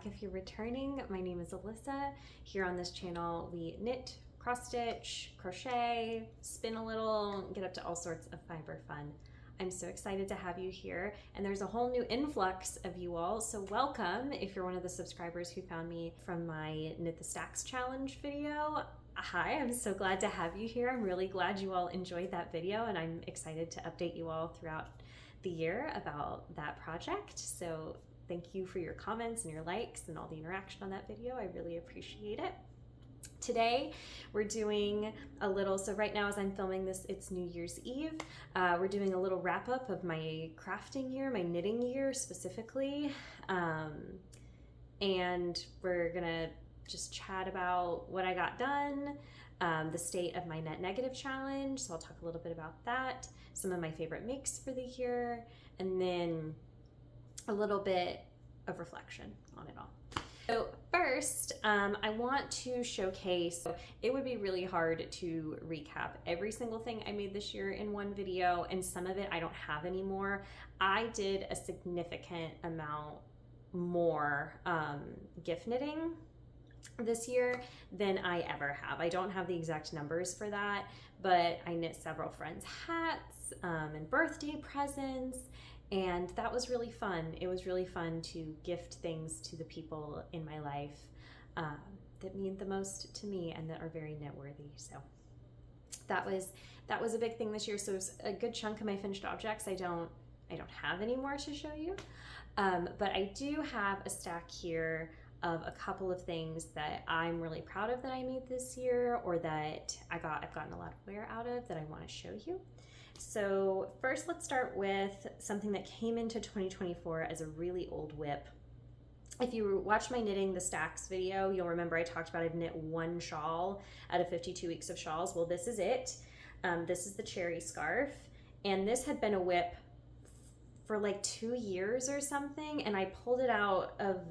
back if you're returning. My name is Alyssa. Here on this channel, we knit, cross stitch, crochet, spin a little, get up to all sorts of fiber fun. I'm so excited to have you here, and there's a whole new influx of you all, so welcome if you're one of the subscribers who found me from my Knit the Stacks challenge video. Hi, I'm so glad to have you here. I'm really glad you all enjoyed that video, and I'm excited to update you all throughout the year about that project. So thank you for your comments and your likes and all the interaction on that video. I really appreciate it. Today we're doing a little, so right now as I'm filming this, it's New Year's Eve. We're doing a little wrap up of my crafting year, my knitting year specifically. And we're gonna just chat about what I got done, the state of my Net Negative challenge. So I'll talk a little bit about that, some of my favorite makes for the year, and then a little bit of reflection on it all. So first, I want to showcase, it would be really hard to recap every single thing I made this year in one video, and some of it I don't have anymore. I did a significant amount more gift knitting this year than I ever have. I don't have the exact numbers for that, but I knit several friends' hats and birthday presents, and that was really fun. It was really fun to gift things to the people in my life that mean the most to me and that are very knit worthy. So that was a big thing this year. So it was a good chunk of my finished objects I don't have any more to show you, but I do have a stack here of a couple of things that I'm really proud of that I made this year, or that I've gotten a lot of wear out of, that I want to show you. So first, let's start with something that came into 2024 as a really old whip. If you watch my Knitting the Stacks video, you'll remember I talked about I've knit one shawl out of 52 weeks of shawls. Well, this is it. This is the cherry scarf, and this had been a whip for like 2 years or something, and I pulled it out of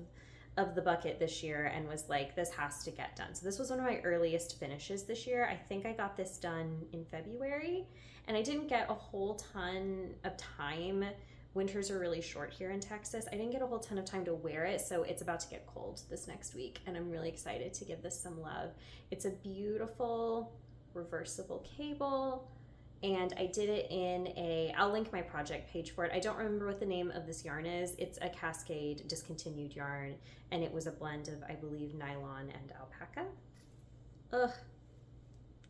the bucket this year and was like, this has to get done. So this was one of my earliest finishes this year. I think I got this done in February, and I didn't get a whole ton of time. Winters are really short here in Texas. I didn't get a whole ton of time to wear it, so it's about to get cold this next week, and I'm really excited to give this some love. It's a beautiful reversible cable, and I did it in I'll link my project page for it. I don't remember what the name of this yarn is. It's a Cascade discontinued yarn, and it was a blend of, I believe, nylon and alpaca. Ugh,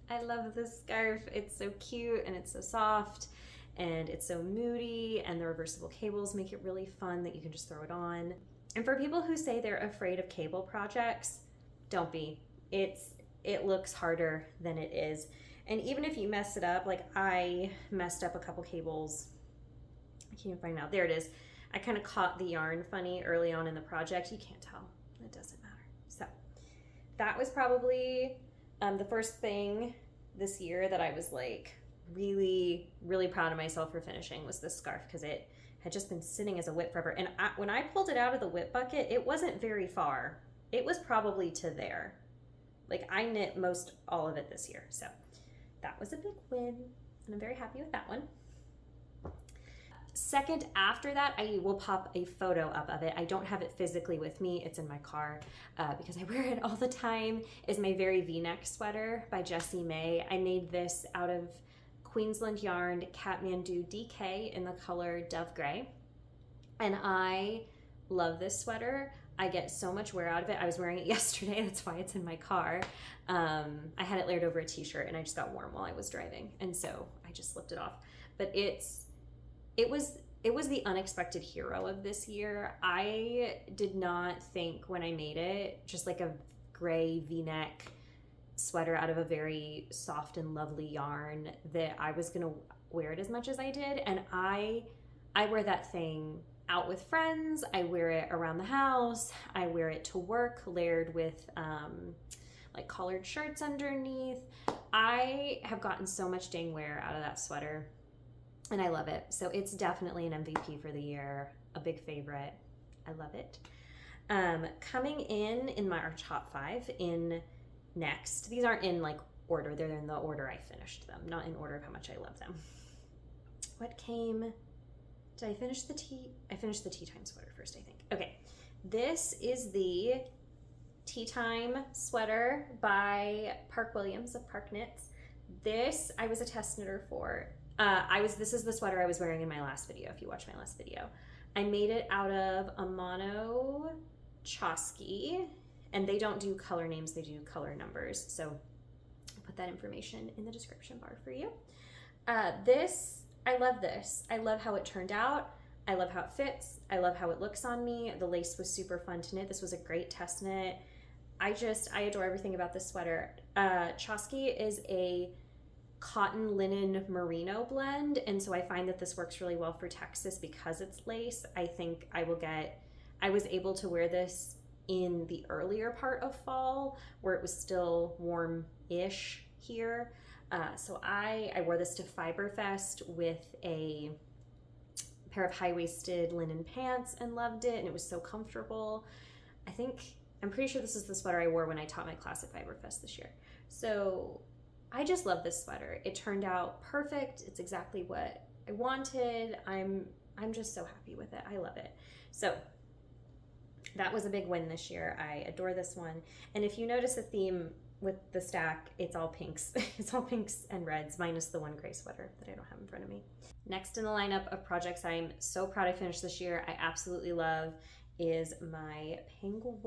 I love this scarf. It's so cute, and it's so soft, and it's so moody, and the reversible cables make it really fun that you can just throw it on. And for people who say they're afraid of cable projects, don't be. It looks harder than it is. And even if you mess it up, like I messed up a couple cables, I can't even find out, there it is. I kind of caught the yarn funny early on in the project. You can't tell, it doesn't matter. So that was probably the first thing this year that I was like really, really proud of myself for finishing, was this scarf, because it had just been sitting as a whip forever. And when I pulled it out of the whip bucket, it wasn't very far. It was probably to there. Like I knit most all of it this year, so that was a big win, and I'm very happy with that one. Second, after that, I will pop a photo up of it. I don't have it physically with me. It's in my car because I wear it all the time. Is my very V-neck sweater by Jessie May. I made this out of Queensland yarn Kathmandu DK in the color Dove Gray, and I love this sweater. I get so much wear out of it. I was wearing it yesterday, that's why it's in my car. I had it layered over a t-shirt, and I just got warm while I was driving, and so I just slipped it off. But it was the unexpected hero of this year. I did not think when I made it, just like a gray V-neck sweater out of a very soft and lovely yarn, that I was gonna wear it as much as I did. And I wear that thing out with friends, I wear it around the house, I wear it to work layered with like collared shirts underneath. I have gotten so much dang wear out of that sweater, and I love it. So it's definitely an MVP for the year, a big favorite. I love it. Coming in our top 5 in next, these aren't in like order, they're in the order I finished them, not in order of how much I love them. What came, did I finish the tea? I finished the tea time sweater first, I think. Okay, This is the Tea Time sweater by Park Williams of Park Knits. This I was a test knitter for. This is the sweater I was wearing in my last video, if you watched my last video. I made it out of a mono Chosky, and they don't do color names, they do color numbers. So I'll put that information in the description bar for you. I love this. I love how it turned out. I love how it fits. I love how it looks on me. The lace was super fun to knit. This was a great test knit. I adore everything about this sweater. Chosky is a cotton linen merino blend, and so I find that this works really well for Texas because it's lace. I think I was able to wear this in the earlier part of fall where it was still warm-ish here. So I wore this to Fiberfest with a pair of high-waisted linen pants and loved it, and it was so comfortable. I'm pretty sure this is the sweater I wore when I taught my class at Fiberfest this year. So I just love this sweater. It turned out perfect. It's exactly what I wanted. I'm just so happy with it. I love it. So that was a big win this year. I adore this one. And if you notice a theme with the stack, it's all pinks. It's all pinks and reds, minus the one gray sweater that I don't have in front of me. Next in the lineup of projects I'm so proud I finished this year, I absolutely love, is my Pingu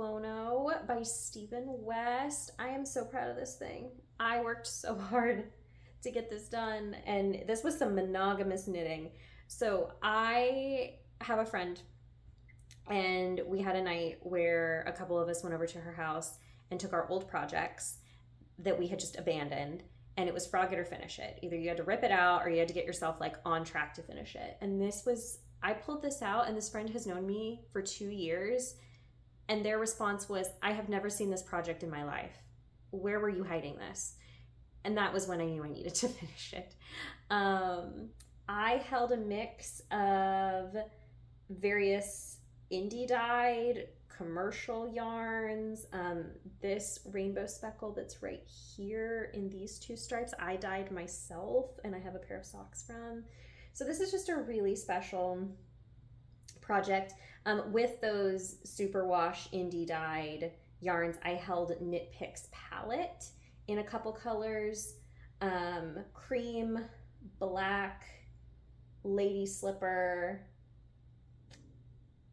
by Stephen West. I am so proud of this thing. I worked so hard to get this done, and this was some monogamous knitting. So I have a friend, and we had a night where a couple of us went over to her house and took our old projects that we had just abandoned, and it was frog it or finish it. Either you had to rip it out or you had to get yourself like on track to finish it. And I pulled this out, and this friend has known me for 2 years, and their response was, I have never seen this project in my life. Where were you hiding this? And that was when I knew I needed to finish it. I held a mix of various indie dyed commercial yarns. This rainbow speckle that's right here in these two stripes, I dyed myself, and I have a pair of socks from. So this is just a really special project. With those superwash indie dyed yarns, I held Knit Picks palette in a couple colors, cream, black, lady slipper,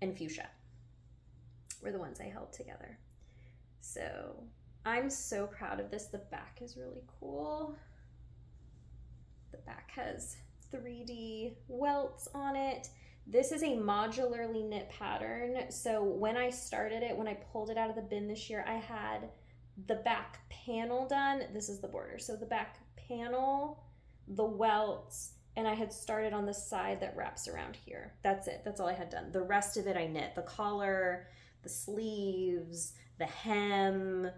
and fuchsia were the ones I held together. So I'm so proud of this. The back is really cool. The back has 3D welts on it. This is a modularly knit pattern. So when I started it, when I pulled it out of the bin this year, I had the back panel done. This is the border. So the back panel, the welts, and I had started on the side that wraps around here. That's it. That's all I had done. The rest of it I knit. The collar, the sleeves, the hem,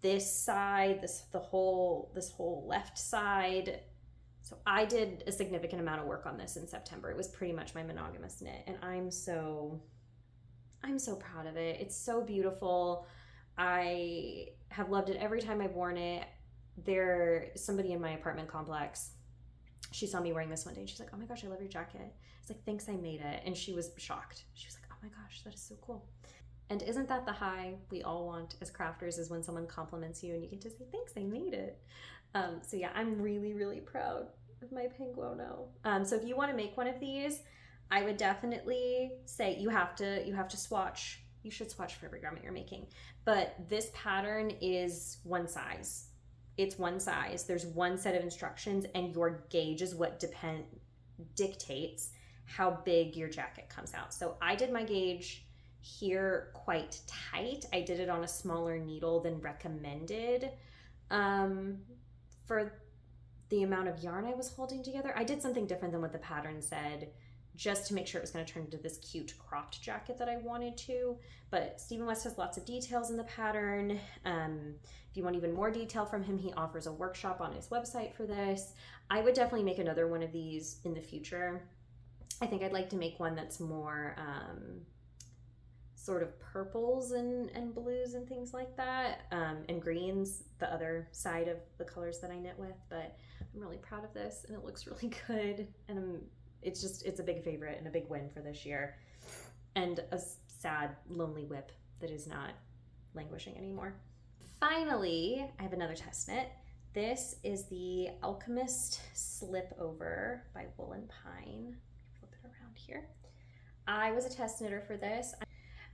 this side, this whole left side. So I did a significant amount of work on this in September. It was pretty much my monogamous knit, and I'm so proud of it. It's so beautiful. I have loved it every time I've worn it. Somebody in my apartment complex, she saw me wearing this one day and she's like, oh my gosh, I love your jacket. It's like, thanks, I made it. And she was shocked. She was like, oh my gosh, that is so cool. And isn't that the high we all want as crafters, is when someone compliments you and you get to say, thanks, I made it. So yeah, I'm really, really proud of my Pingu. So if you want to make one of these, I would definitely say you have to swatch. You should swatch for every garment you're making. But this pattern is one size. It's one size. There's one set of instructions, and your gauge is what dictates how big your jacket comes out. So I did my gauge here quite tight. I did it on a smaller needle than recommended for the amount of yarn I was holding together. I did something different than what the pattern said, just to make sure it was going to turn into this cute cropped jacket that I wanted to. But Stephen West has lots of details in the pattern. If you want even more detail from him, he offers a workshop on his website for this. I would definitely make another one of these in the future. I think I'd like to make one that's more sort of purples and blues and things like that, and greens, the other side of the colors that I knit with. But I'm really proud of this, and it looks really good, and it's a big favorite and a big win for this year. And sad, lonely whip that is not languishing anymore. Finally, I have another test knit. This is the Alchemist Slip Over by Wool and Pine. Flip it around here. I was a test knitter for this.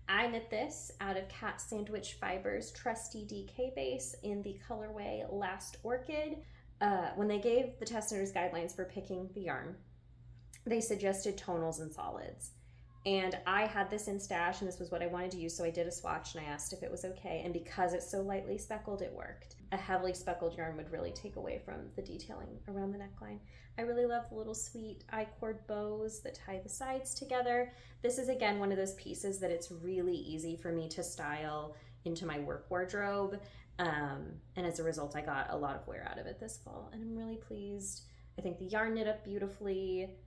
I knit this out of Cat Sandwich Fibers Trusty DK base in the colorway Last Orchid. When they gave the test knitters guidelines for picking the yarn, they suggested tonals and solids. And I had this in stash and this was what I wanted to use, so I did a swatch and I asked if it was okay, and because it's so lightly speckled, it worked. A heavily speckled yarn would really take away from the detailing around the neckline. I really love the little sweet I-cord bows that tie the sides together. This is again one of those pieces that it's really easy for me to style into my work wardrobe, and as a result I got a lot of wear out of it this fall, and I'm really pleased. I think the yarn knit up beautifully.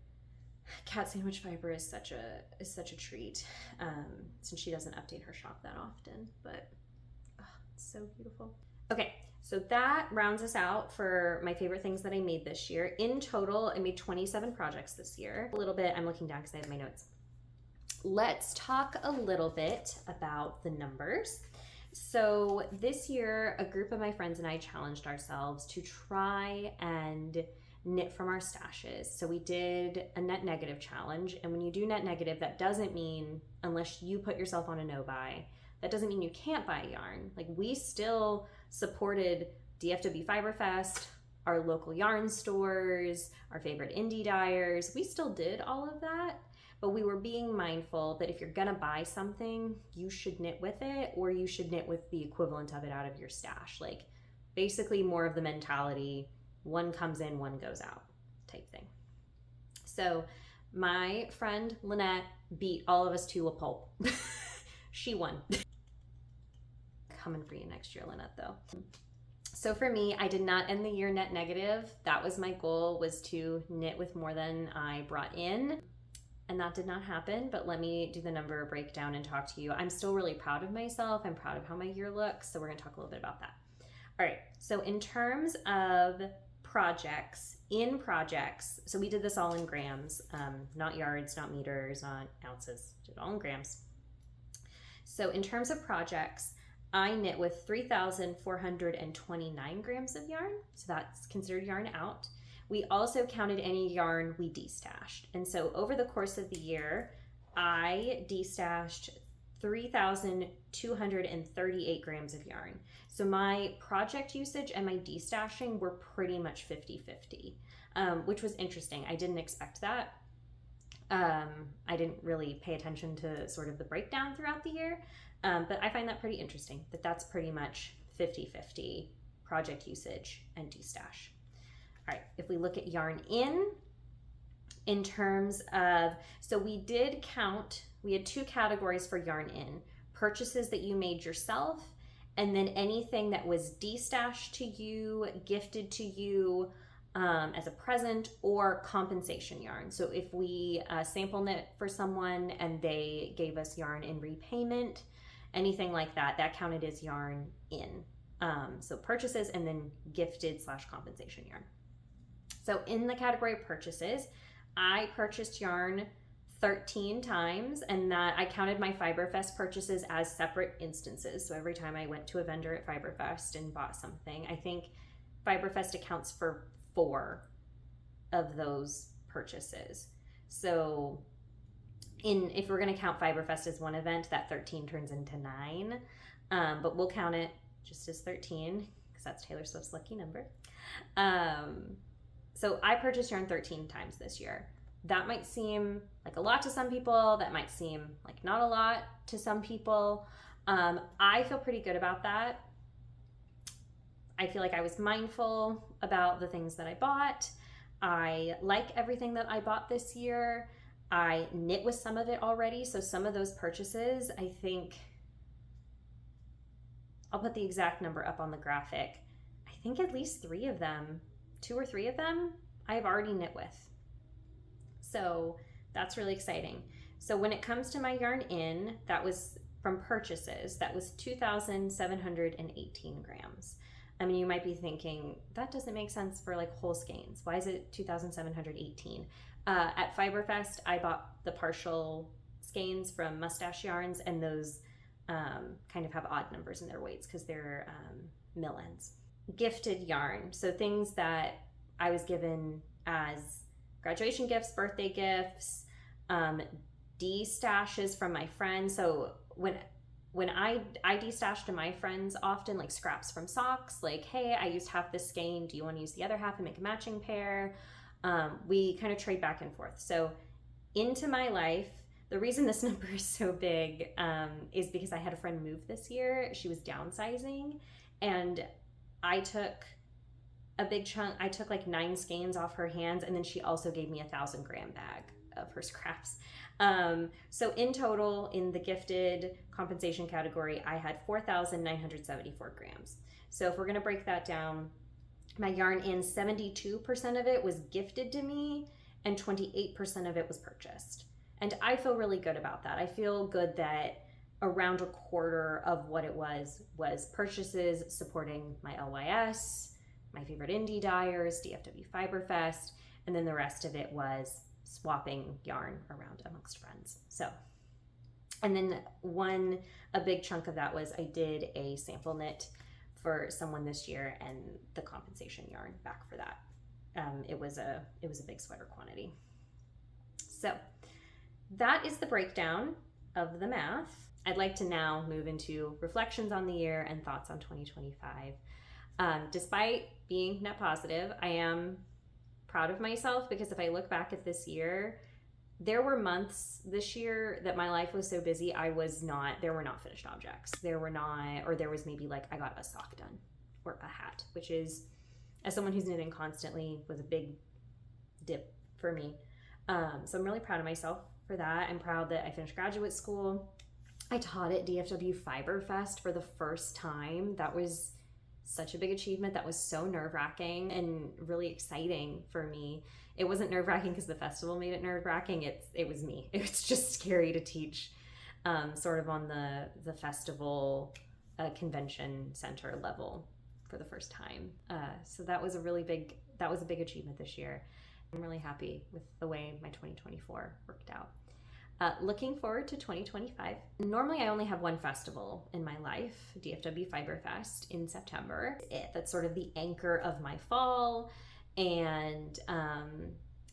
Cat Sandwich Fiber is such a treat, since she doesn't update her shop that often, but it's so beautiful. Okay, so that rounds us out for my favorite things that I made this year. In total, I made 27 projects this year. A little bit, I'm looking down because I have my notes. Let's talk a little bit about the numbers. So this year, a group of my friends and I challenged ourselves to try and knit from our stashes. So we did a net negative challenge, and when you do net negative, that doesn't mean, unless you put yourself on a no buy, that doesn't mean you can't buy yarn. Like, we still supported DFW Fiberfest, our local yarn stores, our favorite indie dyers. We still did all of that, but we were being mindful that if you're gonna buy something, you should knit with it, or you should knit with the equivalent of it out of your stash. Like, basically more of the mentality, one comes in, one goes out type thing. So my friend Lynette beat all of us to a pulp. She won. Coming for you next year, Lynette, though. So for me, I did not end the year net negative. That was my goal, was to knit with more than I brought in. And that did not happen, but let me do the number breakdown and talk to you. I'm still really proud of myself. I'm proud of how my year looks. So we're gonna talk a little bit about that. All right, so in terms of projects, so we did this all in grams, not yards, not meters, not ounces, did it all in grams. So in terms of projects, I knit with 3,429 grams of yarn, so that's considered yarn out. We also counted any yarn we destashed, and so over the course of the year, I destashed 3,238 grams of yarn. So my project usage and my destashing were pretty much 50-50, which was interesting. I didn't expect that. I didn't really pay attention to sort of the breakdown throughout the year, but I find that pretty interesting, that that's pretty much 50-50 project usage and destash. All right, if we look at yarn in terms of, so we did count, we had two categories for yarn in: purchases that you made yourself, and then anything that was destashed to you, gifted to you as a present, or compensation yarn. So if we sample knit for someone and they gave us yarn in repayment, anything like that, that counted as yarn in. So purchases and then gifted / compensation yarn. So in the category of purchases, I purchased yarn 13 times, and that I counted my Fiberfest purchases as separate instances. So every time I went to a vendor at Fiberfest and bought something, I think Fiberfest accounts for 4 of those purchases. So if we're gonna count Fiberfest as one event, that 13 turns into 9, but we'll count it just as 13 because that's Taylor Swift's lucky number. So I purchased yarn 13 times this year. That might seem like a lot to some people. That might seem like not a lot to some people. I feel pretty good about that. I feel like I was mindful about the things that I bought. I like everything that I bought this year. I knit with some of it already. So some of those purchases, I think, I'll put the exact number up on the graphic. I think at least 3 of them, 2 or 3 of them, I've already knit with. So that's really exciting. So when it comes to my yarn in, that was from purchases, that was 2,718 grams. I mean, you might be thinking, that doesn't make sense for like whole skeins. Why is it 2,718? At Fiberfest, I bought the partial skeins from Mustache Yarns, and those kind of have odd numbers in their weights because they're mill ends. Gifted yarn, so things that I was given as graduation gifts, birthday gifts, de-stashes from my friends. So when I de-stash to my friends often, like scraps from socks, like, hey, I used half this skein, do you want to use the other half and make a matching pair? We kind of trade back and forth. So into my life, the reason this number is so big is because I had a friend move this year. She was downsizing, and I took a big chunk. I took like 9 skeins off her hands, and then she also gave me a 1,000-gram bag of her scraps. So in total, in the gifted compensation category, I had 4,974 grams. So if we're gonna break that down, my yarn in, 72% of it was gifted to me and 28% of it was purchased. And I feel really good about that. I feel good that around a quarter of what it was purchases supporting my LYS, my favorite indie dyers, DFW Fiberfest, and then the rest of it was swapping yarn around amongst friends. So, and then a big chunk of that was I did a sample knit for someone this year, and the compensation yarn back for that. It was a big sweater quantity. So that is the breakdown of the math. I'd like to now move into reflections on the year and thoughts on 2025. Despite being net positive, I am proud of myself because if I look back at this year, there were months this year that my life was so busy, there were not finished objects. There was maybe like I got a sock done or a hat, which is, as someone who's knitting constantly, was a big dip for me. So I'm really proud of myself for that. I'm proud that I finished graduate school. I taught at DFW Fiberfest for the first time. That was such a big achievement. That was so nerve-wracking and really exciting for me. It wasn't nerve-wracking because the festival made it nerve-wracking. It was me. It was just scary to teach sort of on the festival convention center level for the first time. So that was a big achievement this year. I'm really happy with the way my 2024 worked out. Looking forward to 2025. Normally I only have one festival in my life, DFW Fiberfest in September. That's sort of the anchor of my fall, and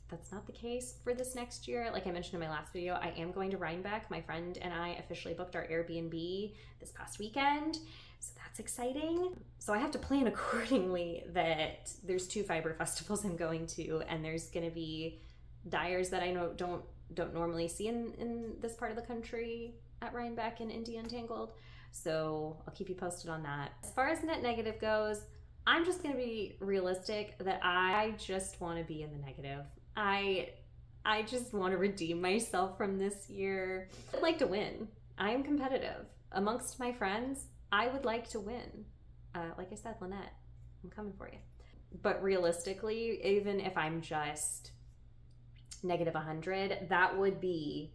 that's not the case for this next year. Like I mentioned in my last video, I am going to Rhinebeck. My friend and I officially booked our Airbnb this past weekend, so that's exciting. So I have to plan accordingly that there's 2 fiber festivals I'm going to, and there's gonna be dyers that I know don't normally see in this part of the country at Rhinebeck and Indie Untangled. So I'll keep you posted on that. As far as net negative goes, I'm just gonna be realistic that I just wanna be in the negative. I just wanna redeem myself from this year. I'd like to win. I am competitive. Amongst my friends, I would like to win. Like I said, Lynette, I'm coming for you. But realistically, even if I'm just negative 100, that would be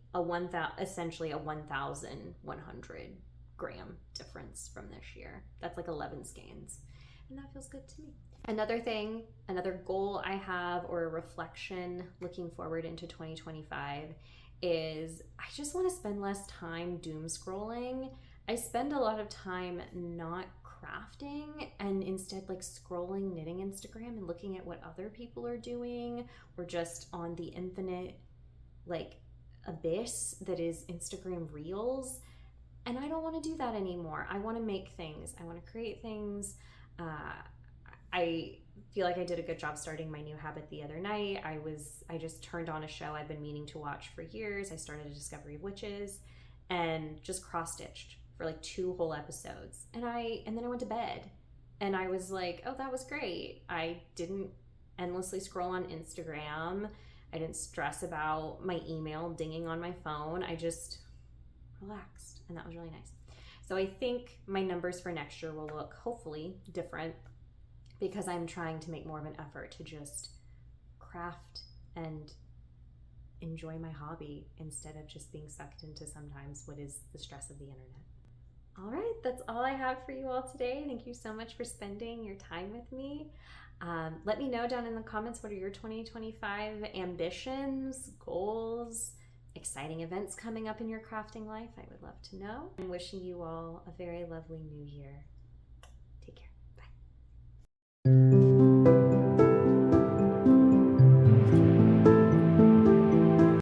essentially a 1,100 gram difference from this year. That's like 11 skeins, and that feels good to me. Another goal I have, or a reflection looking forward into 2025, is I just want to spend less time doom scrolling. I spend a lot of time not crafting and instead like scrolling knitting Instagram and looking at what other people are doing, or just on the infinite like abyss that is Instagram Reels. And I don't want to do that anymore. I want to make things. I want to create things. I feel like I did a good job starting my new habit the other night. I just turned on a show I've been meaning to watch for years. I started A Discovery of Witches and just cross-stitched for like 2 whole episodes. And then I went to bed and I was like, oh, that was great. I didn't endlessly scroll on Instagram. I didn't stress about my email dinging on my phone. I just relaxed, and that was really nice. So I think my numbers for next year will look hopefully different, because I'm trying to make more of an effort to just craft and enjoy my hobby instead of just being sucked into sometimes what is the stress of the internet. All right, that's all I have for you all today. Thank you so much for spending your time with me. Let me know down in the comments, what are your 2025 ambitions, goals, exciting events coming up in your crafting life, I would love to know. I'm wishing you all a very lovely new year.